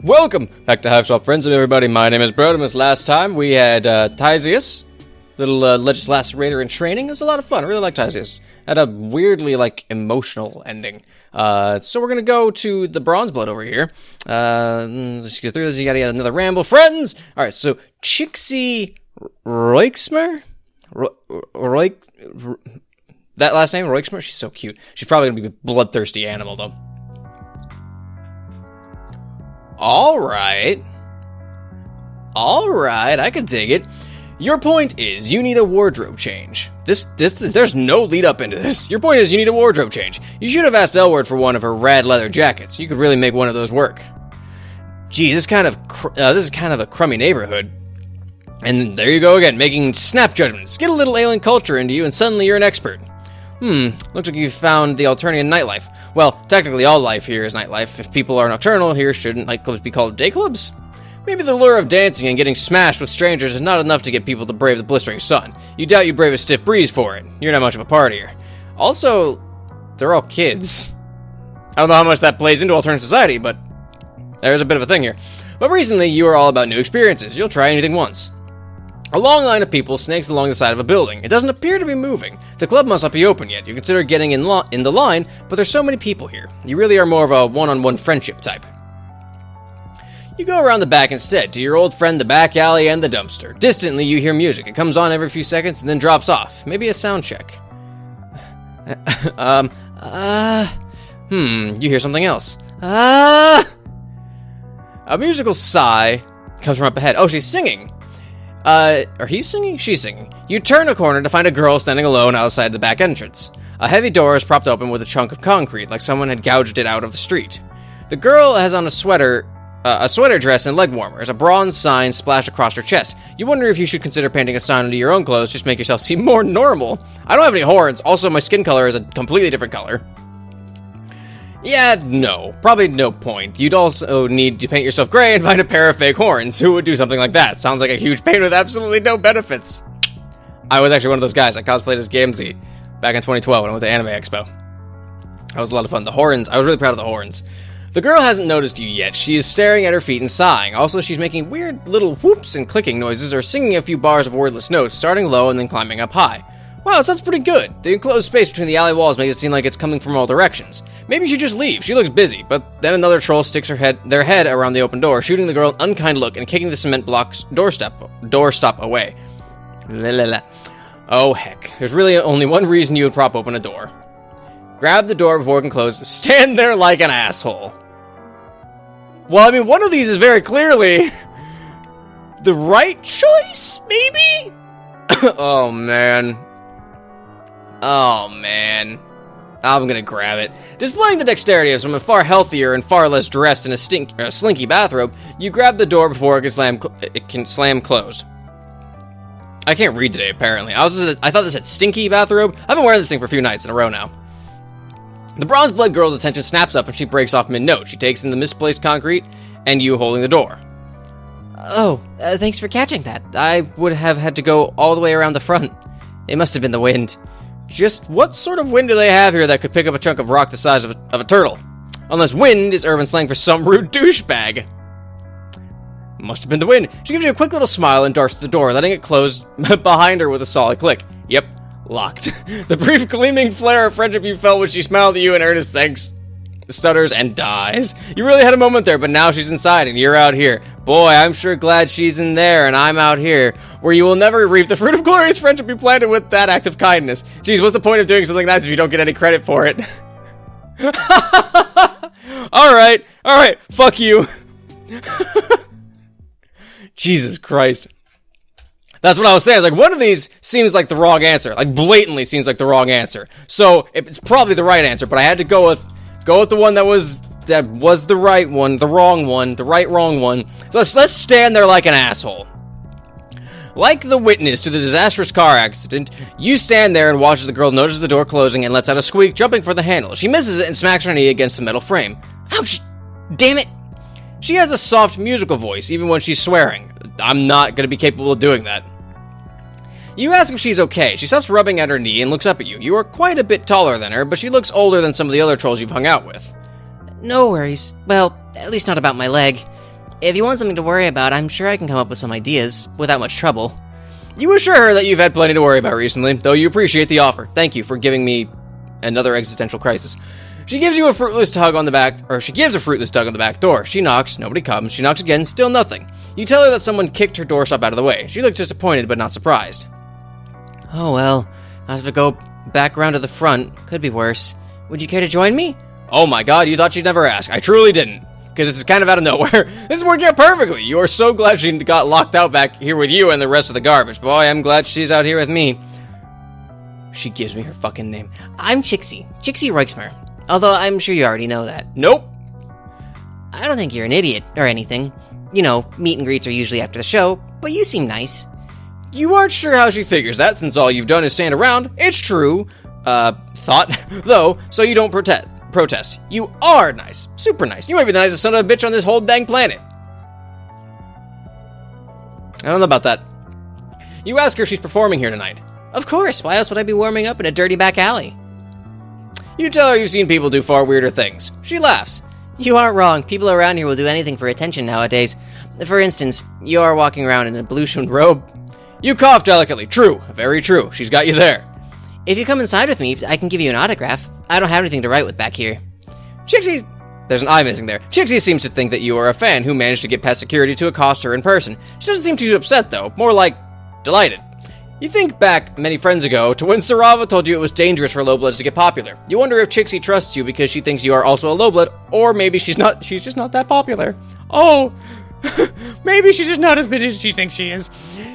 Welcome back to Hiveswap Friendsim, everybody. My name is Brodemus. Last time we had CHIXIE'S, little Lacerator in training. It was a lot of fun. I really liked CHIXIE'S. Had a weirdly, emotional ending. So we're gonna go to the Bronze Blood over here. Let's go through this. You gotta get another ramble. Friends! Alright, so CHIXIE Roixmer? That last name, Roixmer? She's so cute. She's probably gonna be a bloodthirsty animal, though. Alright, I can dig it. Your point is, you need a wardrobe change. There's no lead up into this. Your point is, you need a wardrobe change. You should have asked Elward for one of her rad leather jackets. You could really make one of those work. Geez, this is kind of a crummy neighborhood. And there you go again, making snap judgments. Get a little alien culture into you, and suddenly you're an expert. Looks like you found the Alternian nightlife. Well, technically all life here is nightlife. If people are nocturnal here, shouldn't nightclubs be called day clubs? Maybe the lure of dancing and getting smashed with strangers is not enough to get people to brave the blistering sun. You doubt you brave a stiff breeze for it. You're not much of a partier. Also, they're all kids. I don't know how much that plays into alternate society, but there's a bit of a thing here. But recently, you are all about new experiences. You'll try anything once. A long line of people snakes along the side of a building. It doesn't appear to be moving. The club must not be open yet. You consider getting in the line, but there's so many people here. You really are more of a one-on-one friendship type. You go around the back instead, to your old friend the back alley and the dumpster. Distantly, you hear music. It comes on every few seconds and then drops off. Maybe a sound check. You hear something else. A musical sigh comes from up ahead. Oh, she's singing. Are he singing? She's singing. You turn a corner to find a girl standing alone outside the back entrance. A heavy door is propped open with a chunk of concrete, like someone had gouged it out of the street. The girl has on a sweater dress and leg warmers, a bronze sign splashed across her chest. You wonder if you should consider painting a sign under your own clothes just to make yourself seem more normal. I don't have any horns. Also, my skin color is a completely different color. Yeah, no. Probably no point. You'd also need to paint yourself gray and find a pair of fake horns. Who would do something like that? Sounds like a huge pain with absolutely no benefits. I was actually one of those guys. I cosplayed as Gamzee back in 2012 when I went to Anime Expo. That was a lot of fun. The horns, I was really proud of the horns. The girl hasn't noticed you yet. She is staring at her feet and sighing. Also, she's making weird little whoops and clicking noises or singing a few bars of wordless notes, starting low and then climbing up high. Wow, it sounds pretty good. The enclosed space between the alley walls makes it seem like it's coming from all directions. Maybe you should just leave. She looks busy, but then another troll sticks their head around the open door, shooting the girl an unkind look and kicking the cement block's doorstop away. Oh heck, there's really only one reason you would prop open a door. Grab the door before it can close. Stand there like an asshole. Well, I mean, one of these is very clearly the right choice, maybe? Oh, man. I'm gonna grab it. Displaying the dexterity of someone far healthier and far less dressed in a slinky bathrobe, you grab the door before it can slam closed. I can't read today, apparently. I thought this said stinky bathrobe. I've been wearing this thing for a few nights in a row now. The Bronze Blood girl's attention snaps up and she breaks off mid-note. She takes in the misplaced concrete and you holding the door. Oh, thanks for catching that. I would have had to go all the way around the front. It must have been the wind. Just what sort of wind do they have here that could pick up a chunk of rock the size of a turtle? Unless wind is urban slang for some rude douchebag. Must have been the wind. She gives you a quick little smile and darts to the door, letting it close behind her with a solid click. Yep, locked. The brief gleaming flare of friendship you felt when she smiled at you in earnest thanks stutters and dies. You really had a moment there, but now she's inside and you're out here. Boy, I'm sure glad she's in there and I'm out here, where you will never reap the fruit of glorious friendship you planted with that act of kindness. Jeez, what's the point of doing something nice if you don't get any credit for it? Alright, fuck you. Jesus Christ. That's what I was saying. It's like, one of these seems like the wrong answer. Like, blatantly seems like the wrong answer. So, it's probably the right answer, but I had to go with the one that was the right one, the wrong one, the wrong one. So let's stand there like an asshole. Like the witness to the disastrous car accident, you stand there and watch as the girl notices the door closing and lets out a squeak, jumping for the handle. She misses it and smacks her knee against the metal frame. Ouch! Damn it! She has a soft musical voice, even when she's swearing. I'm not gonna be capable of doing that. You ask if she's okay. She stops rubbing at her knee and looks up at you. You are quite a bit taller than her, but she looks older than some of the other trolls you've hung out with. No worries. Well, at least not about my leg. If you want something to worry about, I'm sure I can come up with some ideas, without much trouble. You assure her that you've had plenty to worry about recently, though you appreciate the offer. Thank you for giving me another existential crisis. She gives you a fruitless tug on the back, or she gives a fruitless tug on the back door. She knocks, nobody comes. She knocks again, still nothing. You tell her that someone kicked her doorstop out of the way. She looks disappointed, but not surprised. Oh well, I have to go back around to the front. Could be worse. Would you care to join me? Oh my god, you thought she'd never ask. I truly didn't. Because this is kind of out of nowhere. This is working out perfectly. You are so glad she got locked out back here with you and the rest of the garbage. Boy, I'm glad she's out here with me. She gives me her fucking name. I'm Chixie. Chixie Reichsmer. Although I'm sure you already know that. Nope. I don't think you're an idiot or anything. You know, meet and greets are usually after the show, but you seem nice. You aren't sure how she figures that since all you've done is stand around. It's true. Thought. Though, so you don't protest. You are nice. Super nice. You might be the nicest son of a bitch on this whole dang planet. I don't know about that. You ask her if she's performing here tonight. Of course. Why else would I be warming up in a dirty back alley? You tell her you've seen people do far weirder things. She laughs. You aren't wrong. People around here will do anything for attention nowadays. For instance, you are walking around in a blue-shuned robe. You cough delicately. True. Very true. She's got you there. If you come inside with me, I can give you an autograph. I don't have anything to write with back here. Chixie... There's an eye missing there. Chixie seems to think that you are a fan who managed to get past security to accost her in person. She doesn't seem too upset, though. More like... delighted. You think back many friends ago to when Sarava told you it was dangerous for lowbloods to get popular. You wonder if Chixie trusts you because she thinks you are also a lowblood, or maybe she's just not that popular. Oh, maybe she's just not as big as she thinks she is.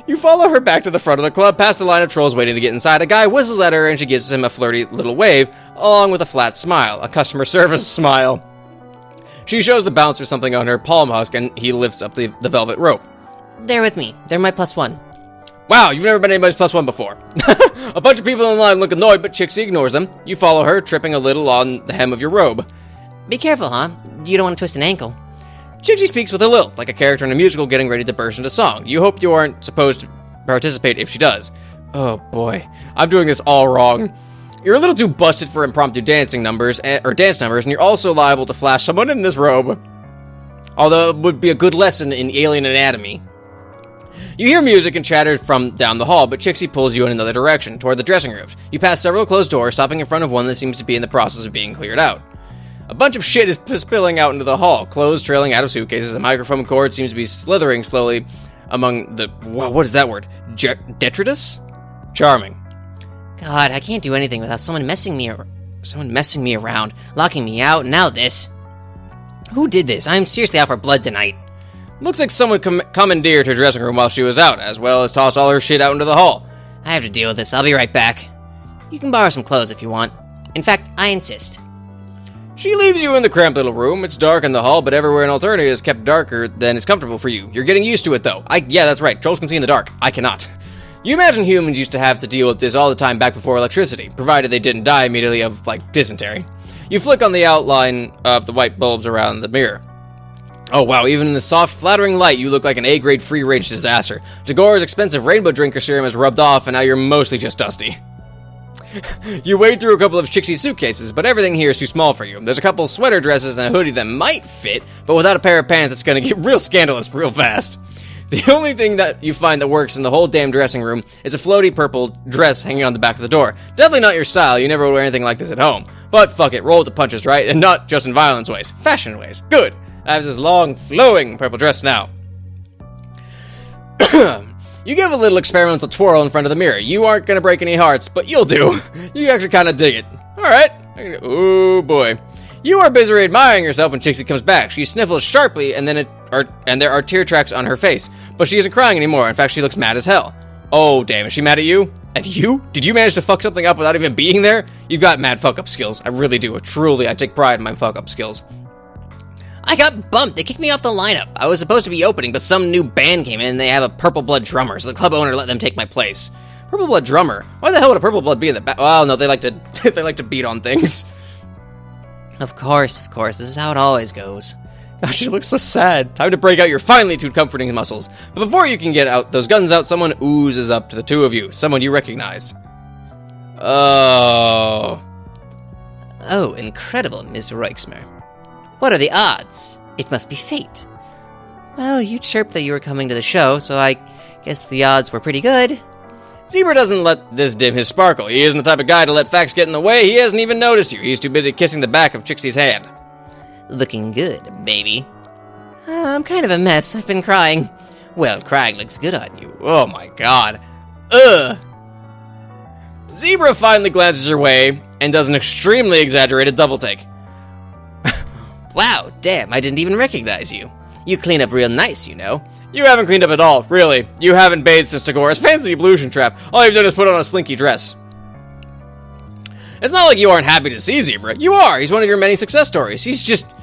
You follow her back to the front of the club, past the line of trolls waiting to get inside. A guy whistles at her and she gives him a flirty little wave, along with a flat smile, a customer service smile. She shows the bouncer something on her palm husk and he lifts up the velvet rope. They're with me. They're my +1. Wow, you've never been anybody's +1 before. A bunch of people in line look annoyed, but Chixie ignores them. You follow her, tripping a little on the hem of your robe. Be careful, huh? You don't want to twist an ankle. Chixie speaks with a lilt, like a character in a musical getting ready to burst into song. You hope you aren't supposed to participate if she does. Oh boy, I'm doing this all wrong. You're a little too busted for impromptu dancing numbers, or dance numbers, and you're also liable to flash someone in this robe. Although it would be a good lesson in alien anatomy. You hear music and chatter from down the hall, but Chixie pulls you in another direction, toward the dressing rooms. You pass several closed doors, stopping in front of one that seems to be in the process of being cleared out. A bunch of shit is spilling out into the hall, clothes trailing out of suitcases, a microphone cord seems to be slithering slowly among the... what is that word? Detritus? Charming. God, I can't do anything without someone messing me around, locking me out, and now this. Who did this? I'm seriously out for blood tonight. Looks like someone commandeered her dressing room while she was out, as well as tossed all her shit out into the hall. I have to deal with this. I'll be right back. You can borrow some clothes if you want. In fact, I insist. She leaves you in the cramped little room. It's dark in the hall, but everywhere in Alternia is kept darker than it's comfortable for you. You're getting used to it, though. Yeah, that's right. Trolls can see in the dark. I cannot. You imagine humans used to have to deal with this all the time back before electricity, provided they didn't die immediately of, dysentery. You flick on the outline of the white bulbs around the mirror. Oh wow, even in the soft, flattering light, you look like an A-grade free-range disaster. Jagora's expensive rainbow drinker serum has rubbed off, and now you're mostly just dusty. You wade through a couple of Chixie's suitcases, but everything here is too small for you. There's a couple sweater dresses and a hoodie that might fit, but without a pair of pants, it's gonna get real scandalous real fast. The only thing that you find that works in the whole damn dressing room is a floaty purple dress hanging on the back of the door. Definitely not your style, you never would wear anything like this at home. But fuck it, roll with the punches, right? And not just in violence ways, fashion ways. Good! I have this long, flowing purple dress now. You give a little experimental twirl in front of the mirror. You aren't going to break any hearts, but you'll do. You actually kind of dig it. Alright. Oh boy. You are busy admiring yourself when Chixie comes back. She sniffles sharply, and there are tear tracks on her face. But she isn't crying anymore. In fact, she looks mad as hell. Oh, damn. Is she mad at you? At you? Did you manage to fuck something up without even being there? You've got mad fuck-up skills. I really do. Truly, I take pride in my fuck-up skills. I got bumped. They kicked me off the lineup. I was supposed to be opening, but some new band came in and they have a Purple Blood drummer, so the club owner let them take my place. Purple Blood drummer? Why the hell would a Purple Blood be in the back? Well, no, they like to beat on things. Of course. This is how it always goes. Gosh, she looks so sad. Time to break out your finely too comforting muscles. But before you can get out those guns out, someone oozes up to the two of you. Someone you recognize. Oh, incredible, Miss Reichsmer. What are the odds? It must be fate. Well, you chirped that you were coming to the show, so I guess the odds were pretty good. Zebra doesn't let this dim his sparkle. He isn't the type of guy to let facts get in the way. He hasn't even noticed you. He's too busy kissing the back of Chixie's hand. Looking good, baby. I'm kind of a mess. I've been crying. Well, crying looks good on you. Oh my god. Ugh. Zebra finally glances her way and does an extremely exaggerated double take. Wow, damn, I didn't even recognize you. You clean up real nice, you know. You haven't cleaned up at all, really. You haven't bathed since Tagora's fancy ablution trap. All you've done is put on a slinky dress. It's not like you aren't happy to see Zebra. You are. He's one of your many success stories. He's just,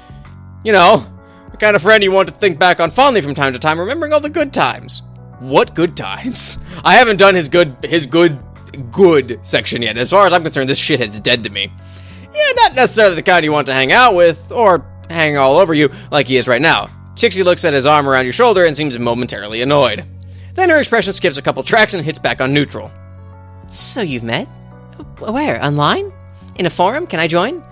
you know, the kind of friend you want to think back on fondly from time to time, remembering all the good times. What good times? I haven't done his good section yet. As far as I'm concerned, this shithead's dead to me. Yeah, not necessarily the kind you want to hang out with, or hang all over you like he is right now. Chixie looks at his arm around your shoulder and seems momentarily annoyed. Then her expression skips a couple tracks and hits back on neutral. So you've met? Where? Online? In a forum? Can I join?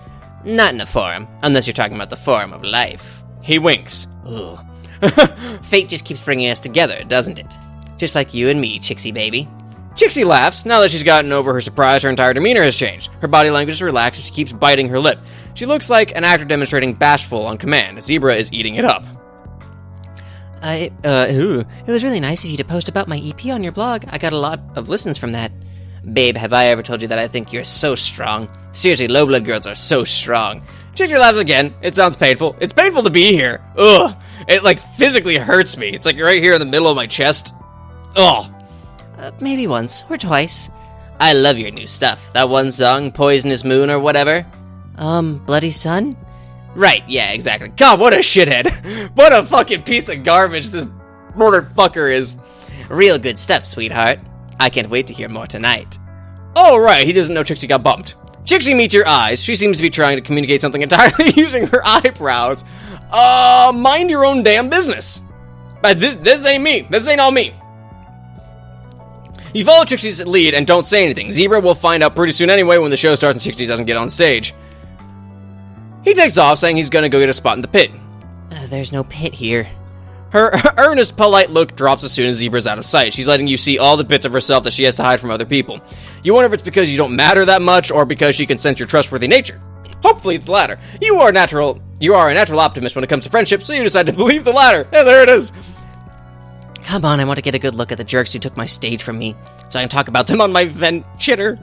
Not in a forum, unless you're talking about the forum of life. He winks. Ugh. Fate just keeps bringing us together, doesn't it? Just like you and me, Chixie baby. Chixie laughs. Now that she's gotten over her surprise, her entire demeanor has changed. Her body language is relaxed and she keeps biting her lip. She looks like an actor demonstrating bashful on command. Zebra is eating it up. It was really nice of you to post about my EP on your blog. I got a lot of listens from that. Babe, have I ever told you that I think you're so strong? Seriously, low-blood girls are so strong. Chixie laughs again. It sounds painful. It's painful to be here. Ugh. It, like, physically hurts me. It's like right here in the middle of my chest. Ugh. Maybe once or twice. I love your new stuff. That one song, Poisonous Moon or whatever. Bloody Sun? Right, yeah, exactly. God, what a shithead. What a fucking piece of garbage this motherfucker is. Real good stuff, sweetheart. I can't wait to hear more tonight. Oh, right, he doesn't know Chixie got bumped. Chixie meets your eyes. She seems to be trying to communicate something entirely using her eyebrows. Mind your own damn business. But this ain't me. This ain't all me. You follow Chixie's lead and don't say anything. Zebra will find out pretty soon anyway when the show starts and Chixie doesn't get on stage. He takes off, saying he's gonna go get a spot in the pit. There's no pit here. Her earnest, polite look drops as soon as Zebra's out of sight. She's letting you see all the bits of herself that she has to hide from other people. You wonder if it's because you don't matter that much, or because she can sense your trustworthy nature. Hopefully it's the latter. You are a natural optimist when it comes to friendship, so you decide to believe the latter. And there it is. Come on, I want to get a good look at the jerks who took my stage from me, so I can talk about them on my Chitter.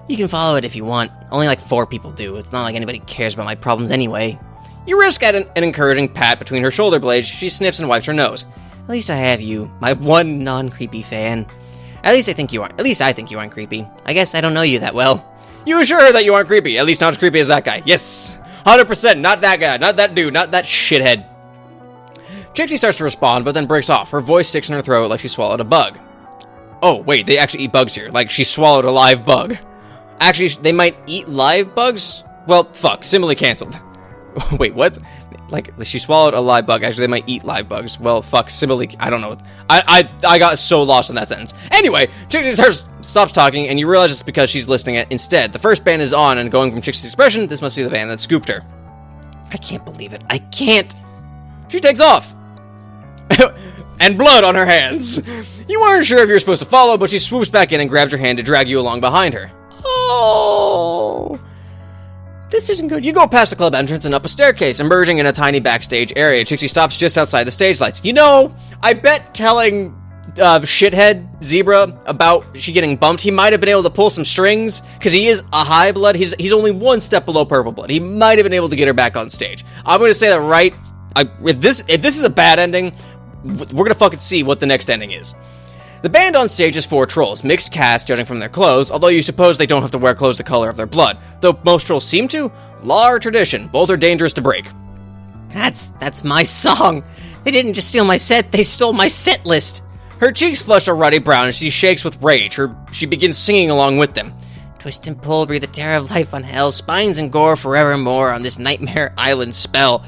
You can follow it if you want. Only like 4 people do. It's not like anybody cares about my problems anyway. You risk at an encouraging pat between her shoulder blades. She sniffs and wipes her nose. At least I have you, my one non-creepy fan. At least I think you aren't creepy. I guess I don't know you that well. You assure her that you aren't creepy. At least not as creepy as that guy. Yes, 100%. Not that guy. Not that dude. Not that shithead. Chixie starts to respond, but then breaks off. Her voice sticks in her throat like she swallowed a bug. Oh, wait, they actually eat bugs here. Like, she swallowed a live bug. Actually, they might eat live bugs? Well, fuck, simile cancelled. Wait, what? Like, she swallowed a live bug. Actually, they might eat live bugs. Well, fuck, simile... I don't know. I got so lost in that sentence. Anyway, Chixie stops talking, and you realize it's because she's listening instead. The first band is on, and going from Chixie's expression, this must be the band that scooped her. I can't believe it. I can't. She takes off. And blood on her hands. You aren't sure if you're supposed to follow, but she swoops back in and grabs your hand to drag you along behind her. Oh, this isn't good. You go past the club entrance and up a staircase, emerging in a tiny backstage area. Chixie stops just outside the stage lights. You know, I bet telling shithead Zebra about she getting bumped, he might have been able to pull some strings, because he is a high blood. He's only 1 step below purple blood. He might have been able to get her back on stage. I'm going to say that right. If this is a bad ending, we're going to fucking see what the next ending is. The band on stage is 4 trolls, mixed cast judging from their clothes, although you suppose they don't have to wear clothes the color of their blood. Though most trolls seem to, law or tradition, both are dangerous to break. That's my song. They didn't just steal my set, they stole my set list. Her cheeks flush a ruddy brown and she shakes with rage. She begins singing along with them. Twist and pull, breathe the terror of life on hell, spines and gore forevermore on this nightmare island spell.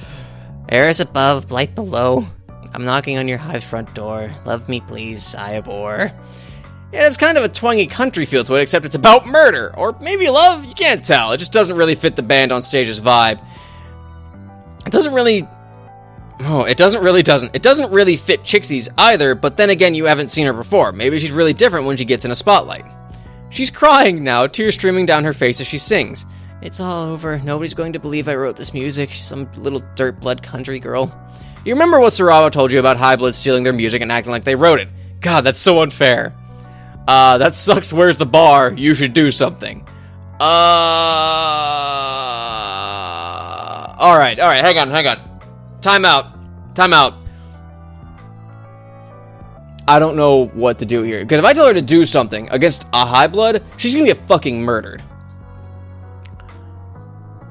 Air is above, blight below. I'm knocking on your hive's front door. Love me, please. I abhor. Yeah, it's kind of a twangy country feel to it, except it's about murder. Or maybe love? You can't tell. It just doesn't really fit the band on stage's vibe. It doesn't really... Oh, it doesn't really fit Chixie's either, but then again, you haven't seen her before. Maybe she's really different when she gets in a spotlight. She's crying now, tears streaming down her face as she sings. It's all over. Nobody's going to believe I wrote this music. Some little dirt blood country girl. You remember what Sarawa told you about highbloods stealing their music and acting like they wrote it? God, that's so unfair. That sucks. Where's the bar? You should do something. Alright, hang on. Time out. I don't know what to do here. Because if I tell her to do something against a highblood, she's gonna get fucking murdered.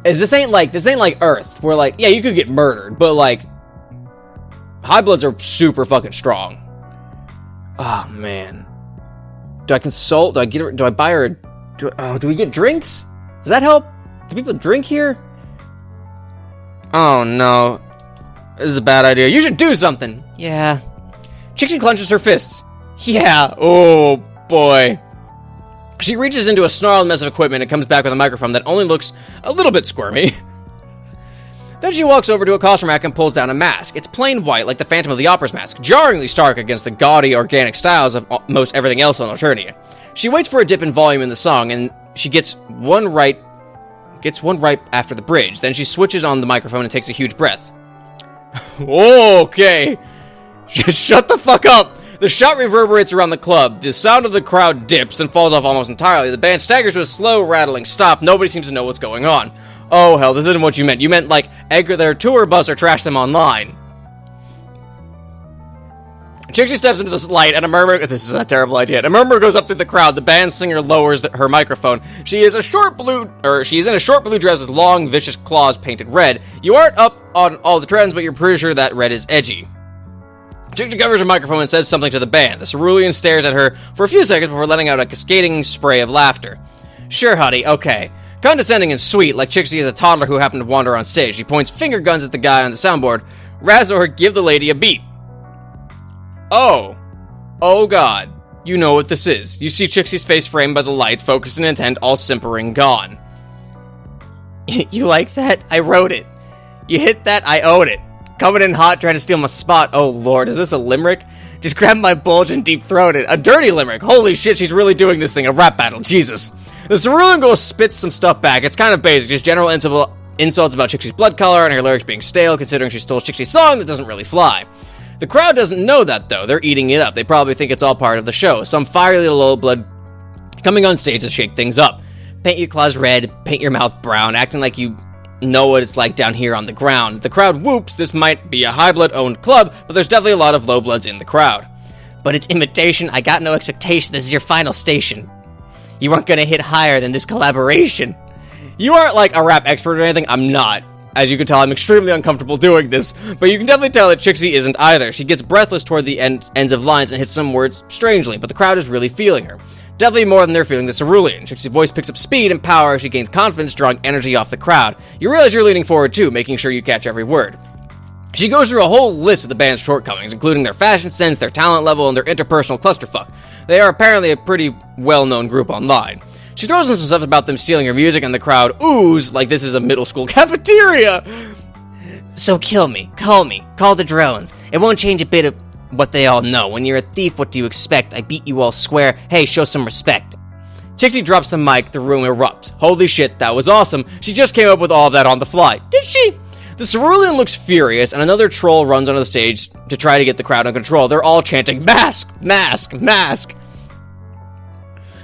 This ain't like Earth, where like, yeah, you could get murdered, but like, highbloods are super fucking strong. Oh man. Do I consult? Do I buy her do we get drinks? Does that help? Do people drink here? Oh no. This is a bad idea. You should do something. Yeah. Chixie clenches her fists. Yeah. Oh boy. She reaches into a snarled mess of equipment and comes back with a microphone that only looks a little bit squirmy. Then she walks over to a costume rack and pulls down a mask. It's plain white, like the Phantom of the Opera's mask, jarringly stark against the gaudy, organic styles of most everything else on Eternia. She waits for a dip in volume in the song, and she gets one right after the bridge. Then she switches on the microphone and takes a huge breath. Okay. Just shut the fuck up. The shot reverberates around the club. The sound of the crowd dips and falls off almost entirely. The band staggers to a slow, rattling stop. Nobody seems to know what's going on. Oh, hell, this isn't what you meant. You meant, like, egg their tour bus or trash them online. Chixie steps into this light, and a murmur... This is a terrible idea. A murmur goes up through the crowd. The band singer lowers her microphone. She is in a short blue dress with long, vicious claws painted red. You aren't up on all the trends, but you're pretty sure that red is edgy. Chixie covers her microphone and says something to the band. The cerulean stares at her for a few seconds before letting out a cascading spray of laughter. Sure, honey, okay. Condescending and sweet, like Chixie is a toddler who happened to wander on stage. She points finger guns at the guy on the soundboard. Razor, give the lady a beat. Oh god. You know what this is. You see Chixie's face framed by the lights, focused and intent, all simpering gone. You like that? I wrote it. You hit that? I own it. Coming in hot, trying to steal my spot. Oh lord, is this a limerick? Just grab my bulge and deep-throat it. A dirty limerick. Holy shit, she's really doing this thing. A rap battle. Jesus. The cerulean girl spits some stuff back. It's kind of basic, just general insults about Chixie's blood color and her lyrics being stale, considering she stole Chixie's song that doesn't really fly. The crowd doesn't know that, though. They're eating it up. They probably think it's all part of the show. Some fiery little old blood coming on stage to shake things up. Paint your claws red, paint your mouth brown, acting like you know what it's like down here on the ground. The crowd whoops. This might be a high-blood-owned club, but there's definitely a lot of low-bloods in the crowd. But it's imitation. I got no expectation. This is your final station. You aren't gonna hit higher than this collaboration. You aren't like a rap expert or anything. I'm not. As you can tell, I'm extremely uncomfortable doing this, but you can definitely tell that Chixie isn't either. She gets breathless toward the ends of lines and hits some words strangely, but the crowd is really feeling her. Definitely more than they're feeling the cerulean. Chixie's voice picks up speed and power as she gains confidence, drawing energy off the crowd. You realize you're leaning forward too, making sure you catch every word. She goes through a whole list of the band's shortcomings, including their fashion sense, their talent level, and their interpersonal clusterfuck. They are apparently a pretty well-known group online. She throws in some stuff about them stealing her music, and the crowd oohs like this is a middle school cafeteria. So kill me, call the drones. It won't change a bit of what they all know. When you're a thief, what do you expect? I beat you all square. Hey, show some respect. Chixie drops the mic, the room erupts. Holy shit, that was awesome. She just came up with all of that on the fly. Did she? The cerulean looks furious, and another troll runs onto the stage to try to get the crowd under control. They're all chanting, mask, mask, mask.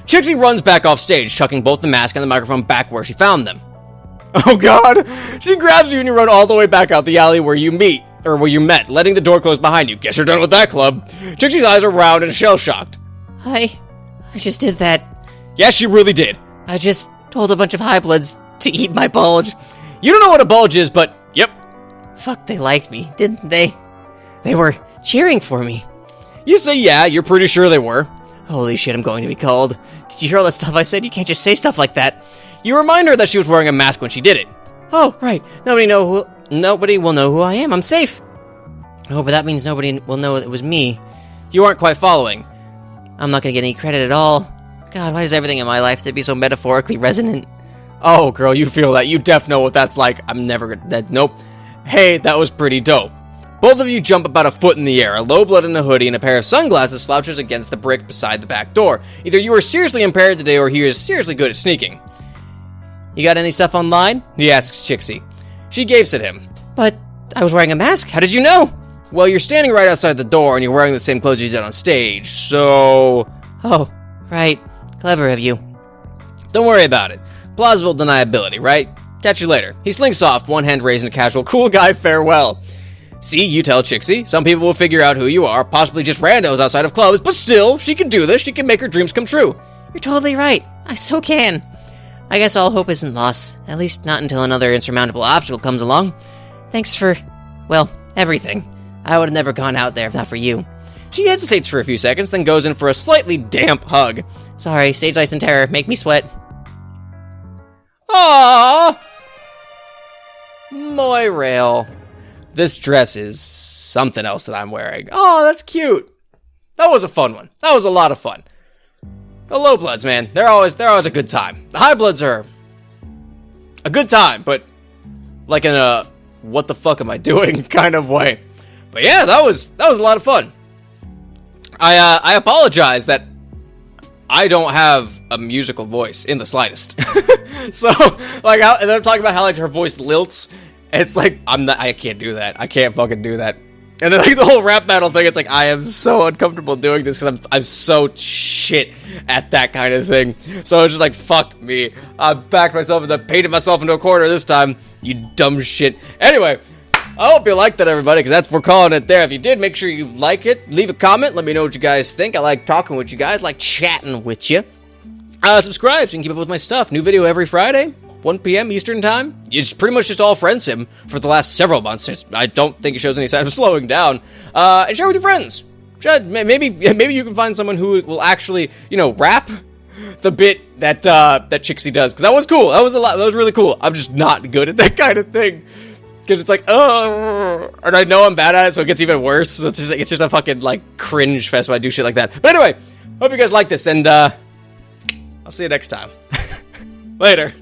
Chixie runs back off stage, chucking both the mask and the microphone back where she found them. Oh god! She grabs you and you run all the way back out the alley where you met, letting the door close behind you. Guess you're done with that club. Chixie's eyes are round and shell-shocked. I just did that. Yes, she really did. I just told a bunch of highbloods to eat my bulge. You don't know what a bulge is, but yep. Fuck, they liked me, didn't they? They were cheering for me. You say yeah, you're pretty sure they were. Holy shit, I'm going to be called. Did you hear all that stuff I said? You can't just say stuff like that. You remind her that she was wearing a mask when she did it. Oh, right. Nobody will know who I am. I'm safe. Oh, but that means nobody will know it was me. You aren't quite following. I'm not going to get any credit at all. God, why does everything in my life have to be so metaphorically resonant? Oh, girl, you feel that. You def know what that's like. I'm never gonna... Nope. Hey, that was pretty dope. Both of you jump about a foot in the air. A low blood in a hoodie and a pair of sunglasses slouches against the brick beside the back door. Either you are seriously impaired today or he is seriously good at sneaking. You got any stuff online? He asks Chixie. She gapes at him. But I was wearing a mask. How did you know? Well, you're standing right outside the door and you're wearing the same clothes you did on stage, so... Oh, right. Clever of you. Don't worry about it. Plausible deniability, right? Catch you later. He slinks off, one hand raised in a casual, cool guy farewell. See, you tell Chixie. Some people will figure out who you are, possibly just randos outside of clubs, but still, she can do this. She can make her dreams come true. You're totally right. I so can. I guess all hope isn't lost. At least not until another insurmountable obstacle comes along. Thanks for, well, everything. I would have never gone out there if not for you. She hesitates for a few seconds, then goes in for a slightly damp hug. Sorry, stage lights and terror make me sweat. Aww! Moirail. This dress is something else that I'm wearing. Oh, that's cute. That was a fun one. That was a lot of fun. The low bloods, man, they're always a good time. The high bloods are a good time, but like in a what the fuck am I doing kind of way. But yeah, that was a lot of fun. I apologize that I don't have a musical voice in the slightest. So like, and I'm talking about how like her voice lilts. It's like I can't do that. I can't fucking do that. And then like the whole rap battle thing, it's like I am so uncomfortable doing this because I'm so shit at that kind of thing. So it's just like fuck me. I backed myself and then painted myself into a corner this time. You dumb shit. Anyway, I hope you liked that, everybody, because we're calling it there. If you did, make sure you like it, leave a comment, let me know what you guys think. I like talking with you guys, like chatting with you. Subscribe so you can keep up with my stuff. New video every Friday. 1 p.m. Eastern Time. It's pretty much just all Friendsim for the last several months. I don't think it shows any sign of slowing down. And share with your friends. Maybe you can find someone who will actually, rap the bit that Chixie does. Because that was cool. That was really cool. I'm just not good at that kind of thing. Because it's like, oh, and I know I'm bad at it, so it gets even worse. So it's just a fucking, cringe fest when I do shit like that. But anyway, hope you guys like this, and I'll see you next time. Later.